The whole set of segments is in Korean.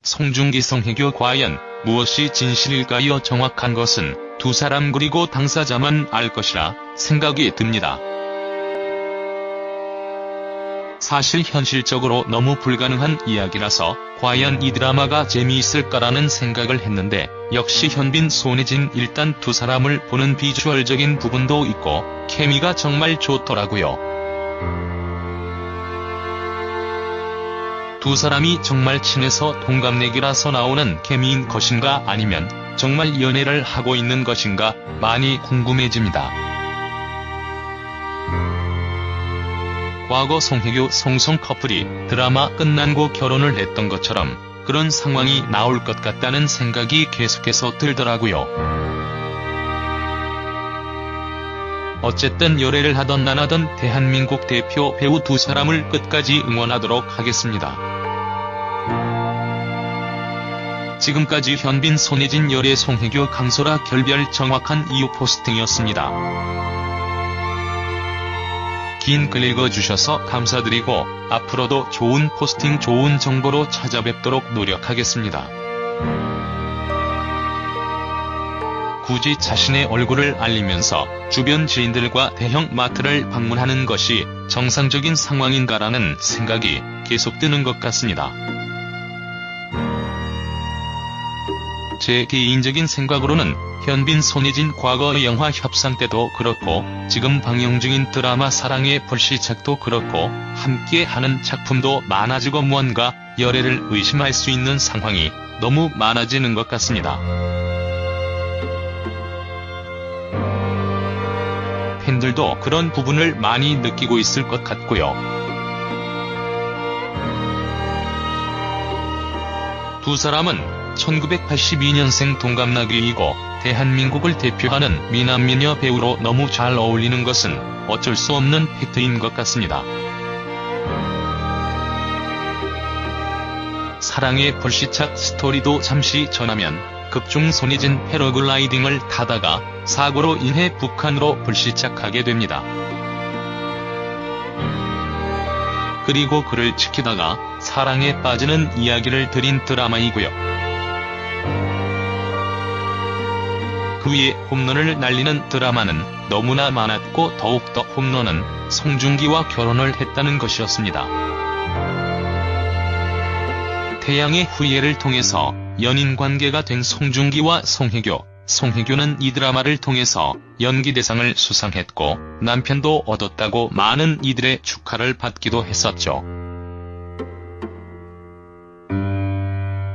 송중기 송혜교 과연 무엇이 진실일까요? 정확한 것은 두 사람 그리고 당사자만 알 것이라 생각이 듭니다. 사실 현실적으로 너무 불가능한 이야기라서 과연 이 드라마가 재미있을까라는 생각을 했는데 역시 현빈 손예진 일단 두 사람을 보는 비주얼적인 부분도 있고 케미가 정말 좋더라고요. 두 사람이 정말 친해서 동갑내기라서 나오는 케미인 것인가 아니면 정말 연애를 하고 있는 것인가 많이 궁금해집니다. 과거 송혜교 송송 커플이 드라마 끝난고 결혼을 했던 것처럼 그런 상황이 나올 것 같다는 생각이 계속해서 들더라고요. 어쨌든 열애를 하던 안 하던 대한민국 대표 배우 두 사람을 끝까지 응원하도록 하겠습니다. 지금까지 현빈 손예진 열애 송혜교 강소라 결별 정확한 이유 포스팅이었습니다. 긴 글 읽어주셔서 감사드리고 앞으로도 좋은 포스팅 좋은 정보로 찾아뵙도록 노력하겠습니다. 굳이 자신의 얼굴을 알리면서 주변 지인들과 대형 마트를 방문하는 것이 정상적인 상황인가라는 생각이 계속 드는 것 같습니다. 제 개인적인 생각으로는 현빈 손예진 과거의 영화 협상 때도 그렇고 지금 방영 중인 드라마 사랑의 불시착도 그렇고 함께하는 작품도 많아지고 무언가 열애를 의심할 수 있는 상황이 너무 많아지는 것 같습니다. 팬들도 그런 부분을 많이 느끼고 있을 것 같고요. 두 사람은 1982년생 동갑내기이고 대한민국을 대표하는 미남미녀 배우로 너무 잘 어울리는 것은 어쩔 수 없는 팩트인 것 같습니다. 사랑의 불시착 스토리도 잠시 전하면 극중 손예진 패러글라이딩을 타다가 사고로 인해 북한으로 불시착하게 됩니다. 그리고 그를 지키다가 사랑에 빠지는 이야기를 드린 드라마이고요. 그 위에 홈런을 날리는 드라마는 너무나 많았고 더욱더 홈런은 송중기와 결혼을 했다는 것이었습니다. 태양의 후예를 통해서 연인관계가 된 송중기와 송혜교, 송혜교는 이 드라마를 통해서 연기대상을 수상했고 남편도 얻었다고 많은 이들의 축하를 받기도 했었죠.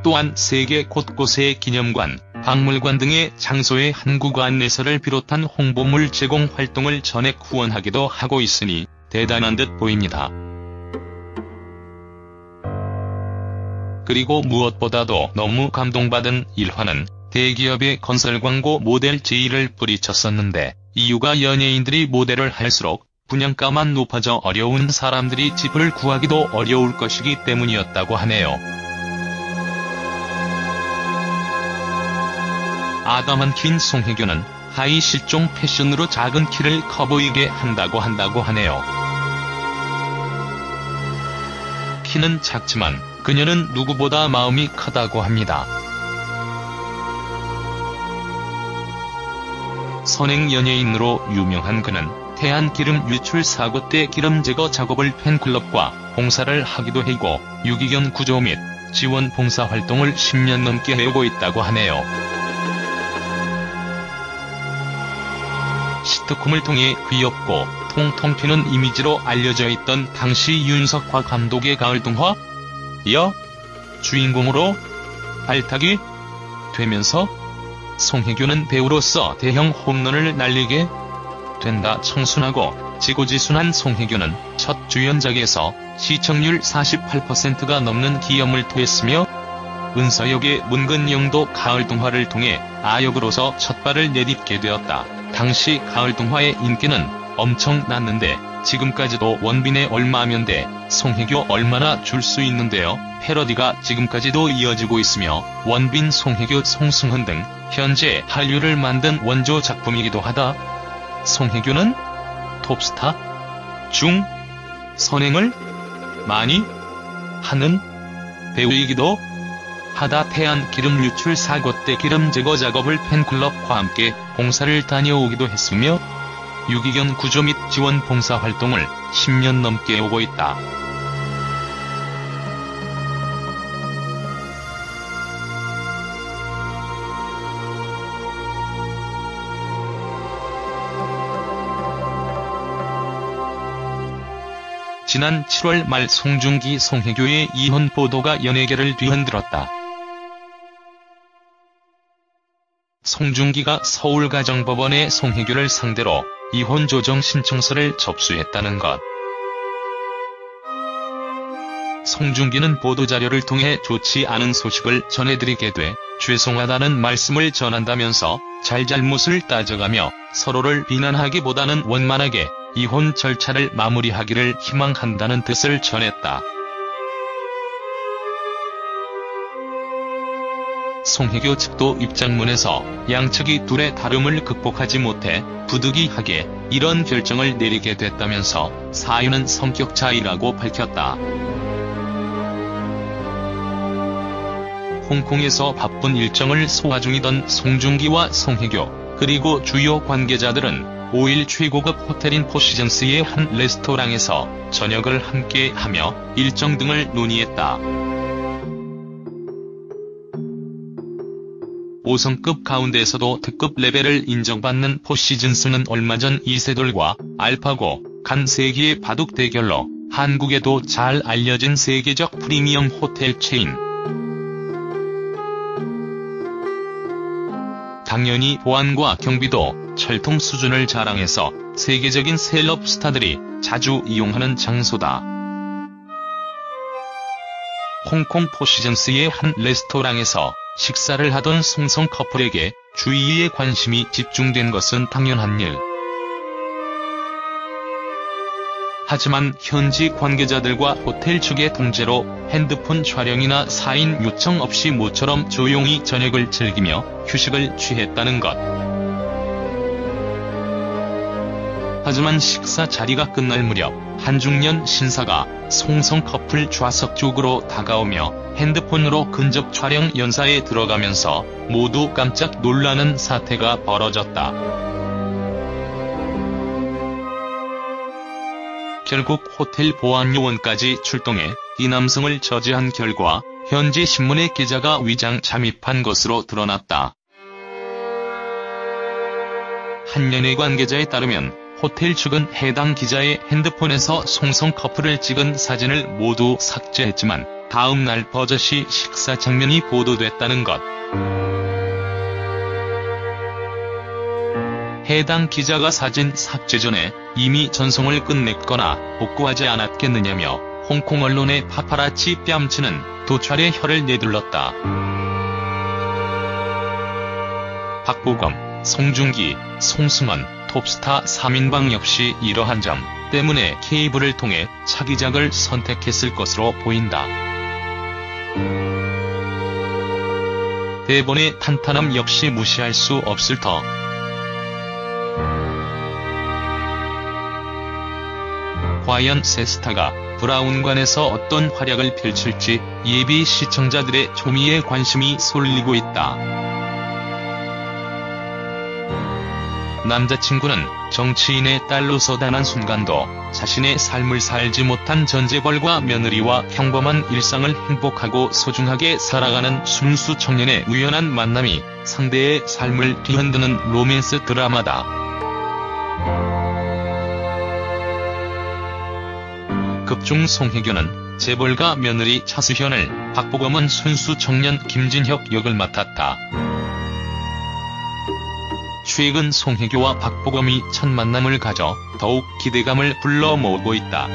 또한 세계 곳곳의 기념관, 박물관 등의 장소의 한국 안내서를 비롯한 홍보물 제공 활동을 전액 후원하기도 하고 있으니 대단한 듯 보입니다. 그리고 무엇보다도 너무 감동받은 일화는 대기업의 건설 광고 모델 제의를 뿌리쳤었는데 이유가 연예인들이 모델을 할수록 분양가만 높아져 어려운 사람들이 집을 구하기도 어려울 것이기 때문이었다고 하네요. 아담한 긴 송혜교는 하이 실종 패션으로 작은 키를 커 보이게 한다고 하네요. 키는 작지만 그녀는 누구보다 마음이 크다고 합니다. 선행 연예인으로 유명한 그는 태안기름 유출 사고 때 기름 제거 작업을 팬클럽과 봉사를 하기도 하고 유기견 구조 및 지원 봉사 활동을 10년 넘게 해오고 있다고 하네요. 시트콤을 통해 귀엽고 통통 튀는 이미지로 알려져 있던 당시 윤석화 감독의 가을동화 이어 주인공으로 발탁이 되면서 송혜교는 배우로서 대형 홈런을 날리게 된다. 청순하고 지고지순한 송혜교는 첫 주연작에서 시청률 48%가 넘는 기염을 토했으며 은서역의 문근영도 가을동화를 통해 아역으로서 첫발을 내딛게 되었다. 당시 가을동화의 인기는 엄청났는데 지금까지도 원빈의 얼마면 돼, 송혜교 얼마나 줄 수 있는데요. 패러디가 지금까지도 이어지고 있으며 원빈, 송혜교, 송승헌 등 현재 한류를 만든 원조 작품이기도 하다. 송혜교는 톱스타 중 선행을 많이 하는 배우이기도 하다 태안 기름 유출 사고 때 기름 제거 작업을 팬클럽과 함께 봉사를 다녀오기도 했으며 유기견 구조 및 지원 봉사 활동을 10년 넘게 오고 있다. 지난 7월 말 송중기 송혜교의 이혼 보도가 연예계를 뒤흔들었다. 송중기가 서울가정법원에 송혜교를 상대로 이혼 조정 신청서를 접수했다는 것. 송중기는 보도자료를 통해 좋지 않은 소식을 전해드리게 돼 죄송하다는 말씀을 전한다면서 잘잘못을 따져가며 서로를 비난하기보다는 원만하게 이혼 절차를 마무리하기를 희망한다는 뜻을 전했다. 송혜교 측도 입장문에서 양측이 둘의 다름을 극복하지 못해 부득이하게 이런 결정을 내리게 됐다면서 사유는 성격 차이라고 밝혔다. 홍콩에서 바쁜 일정을 소화 중이던 송중기와 송혜교, 그리고 주요 관계자들은 5일 최고급 호텔인 포시즌스의 한 레스토랑에서 저녁을 함께하며 일정 등을 논의했다. 5성급 가운데서도 특급 레벨을 인정받는 포시즌스는 얼마 전 이세돌과 알파고, 간 세기의 바둑 대결로 한국에도 잘 알려진 세계적 프리미엄 호텔 체인. 당연히 보안과 경비도 철통 수준을 자랑해서 세계적인 셀럽 스타들이 자주 이용하는 장소다. 홍콩 포시즌스의 한 레스토랑에서 식사를 하던 송성 커플에게 주위의 관심이 집중된 것은 당연한 일. 하지만 현지 관계자들과 호텔 측의 통제로 핸드폰 촬영이나 사인 요청 없이 모처럼 조용히 저녁을 즐기며 휴식을 취했다는 것. 하지만 식사 자리가 끝날 무렵 한중년 신사가 송성 커플 좌석 쪽으로 다가오며 핸드폰으로 근접 촬영 연사에 들어가면서 모두 깜짝 놀라는 사태가 벌어졌다. 결국 호텔 보안요원까지 출동해 이 남성을 저지한 결과 현지 신문의 기자가 위장 잠입한 것으로 드러났다. 한 연예 관계자에 따르면 호텔 측은 해당 기자의 핸드폰에서 송성 커플을 찍은 사진을 모두 삭제했지만 다음 날 버젓이 식사 장면이 보도됐다는 것. 해당 기자가 사진 삭제 전에 이미 전송을 끝냈거나 복구하지 않았겠느냐며 홍콩 언론의 파파라치 뺨치는 도찰의 혀를 내둘렀다. 박보검, 송중기, 송승헌, 톱스타 3인방 역시 이러한 점 때문에 케이블을 통해 차기작을 선택했을 것으로 보인다. 대본의 탄탄함 역시 무시할 수 없을 터. 과연 새 스타가 브라운관에서 어떤 활약을 펼칠지 예비 시청자들의 초미의 관심이 쏠리고 있다. 남자친구는 정치인의 딸로서 단 한순간도 자신의 삶을 살지 못한 전재벌과 며느리와 평범한 일상을 행복하고 소중하게 살아가는 순수 청년의 우연한 만남이 상대의 삶을 뒤흔드는 로맨스 드라마다. 극중 송혜교는 재벌가 며느리 차수현을, 박보검은 순수 청년 김진혁 역을 맡았다. 최근 송혜교와 박보검이 첫 만남을 가져 더욱 기대감을 불러 모으고 있다.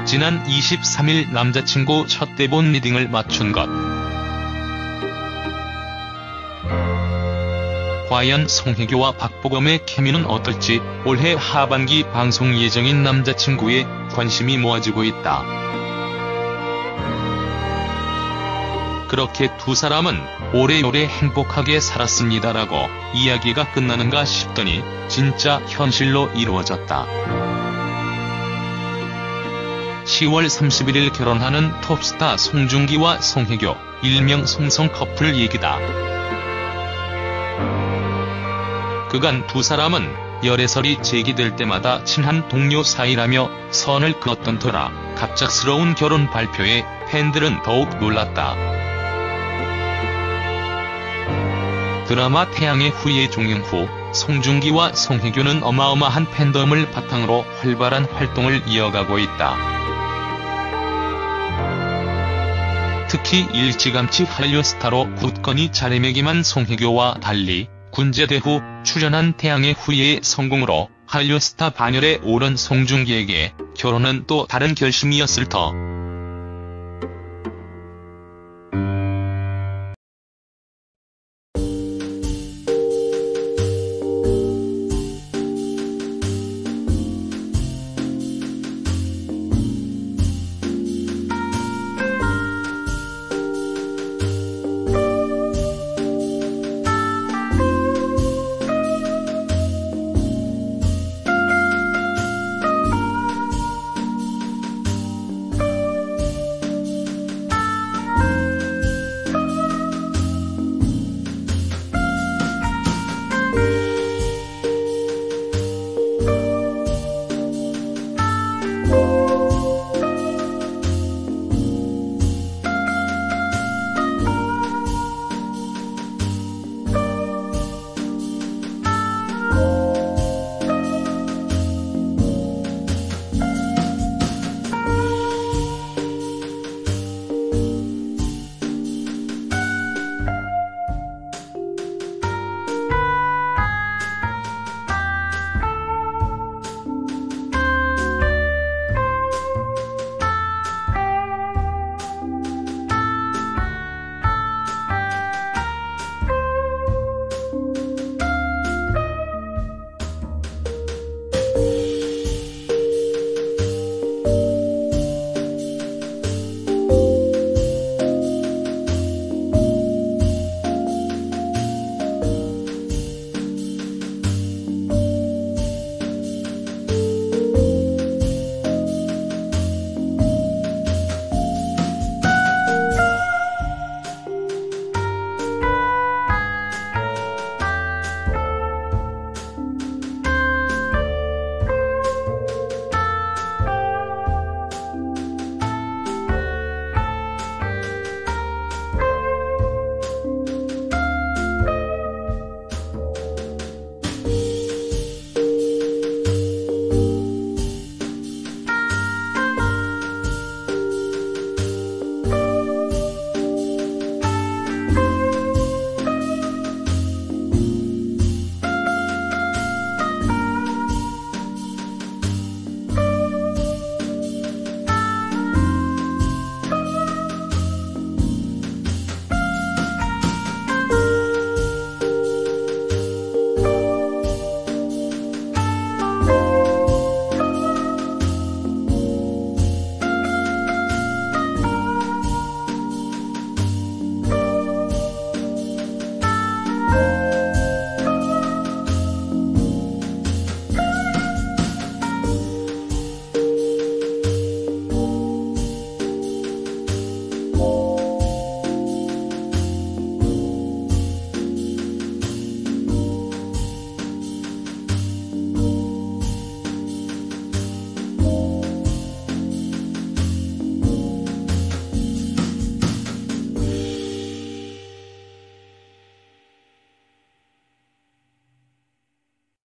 지난 23일 남자친구 첫 대본 리딩을 마춘 것. 과연 송혜교와 박보검의 케미는 어떨지 올해 하반기 방송 예정인 남자친구에 관심이 모아지고 있다. 그렇게 두 사람은 오래오래 행복하게 살았습니다라고 이야기가 끝나는가 싶더니 진짜 현실로 이루어졌다. 10월 31일 결혼하는 톱스타 송중기와 송혜교, 일명 송송 커플 얘기다. 그간 두 사람은 열애설이 제기될 때마다 친한 동료 사이라며 선을 그었던 터라 갑작스러운 결혼 발표에 팬들은 더욱 놀랐다. 드라마 태양의 후예 종영 후 송중기와 송혜교는 어마어마한 팬덤을 바탕으로 활발한 활동을 이어가고 있다. 특히 일찌감치 한류 스타로 굳건히 자리매김한 송혜교와 달리 군제대 후 출연한 태양의 후예의 성공으로 한류 스타 반열에 오른 송중기에게 결혼은 또 다른 결심이었을 터.